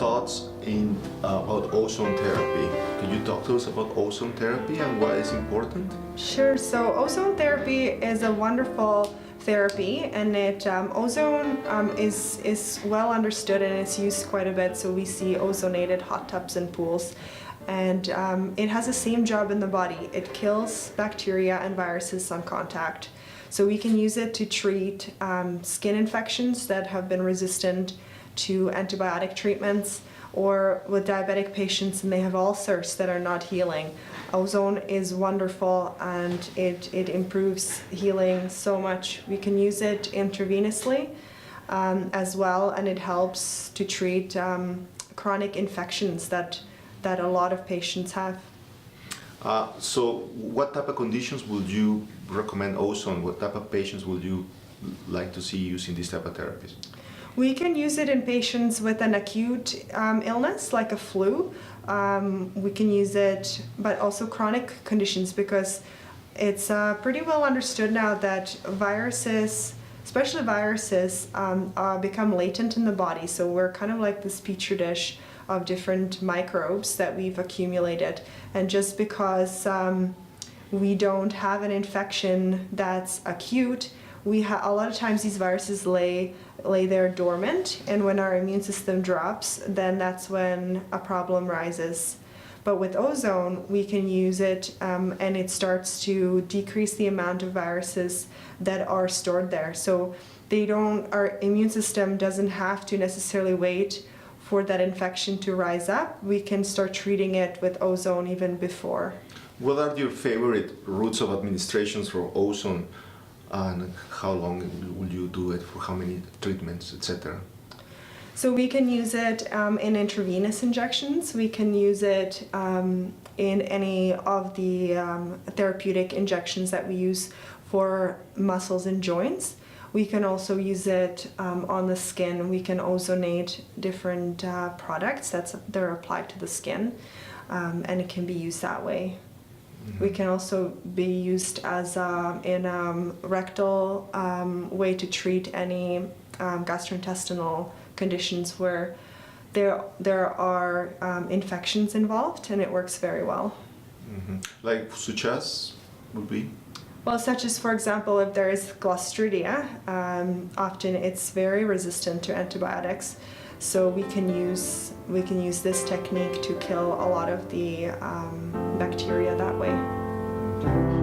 thoughts about ozone therapy. Can you talk to us about ozone therapy and why it's important? Sure. So ozone therapy is a wonderful therapy, and ozone is well understood and it's used quite a bit. So we see ozonated hot tubs and pools, and it has the same job in the body. It kills bacteria and viruses on contact. So we can use it to treat skin infections that have been resistant to antibiotic treatments, or with diabetic patients and they have ulcers that are not healing. Ozone is wonderful and it improves healing so much. We can use it intravenously as well, and it helps to treat chronic infections that a lot of patients have. So what type of conditions would you recommend ozone? What type of patients would you like to see using this type of therapies? We can use it in patients with an acute illness like a flu. We can use it, but also chronic conditions, because it's pretty well understood now that viruses, especially viruses, become latent in the body. So we're kind of like this petri dish of different microbes that we've accumulated. And just because we don't have an infection that's acute, a lot of times these viruses lay there dormant, and when our immune system drops, then that's when a problem rises. But with ozone, we can use it and it starts to decrease the amount of viruses that are stored there. So our immune system doesn't have to necessarily wait for that infection to rise up. We can start treating it with ozone even before. What are your favorite routes of administrations for ozone? And how long will you do it, for how many treatments, etc.? So we can use it in intravenous injections. We can use it in any of the therapeutic injections that we use for muscles and joints. We can also use it on the skin. We can ozonate different products they're applied to the skin, and it can be used that way. We can also be used as in rectal way to treat any gastrointestinal conditions where there are infections involved, and it works very well. Mm-hmm. Like such as would be? Well, such as, for example, if there is Clostridia, often it's very resistant to antibiotics. So we can use this technique to kill a lot of the bacteria that way.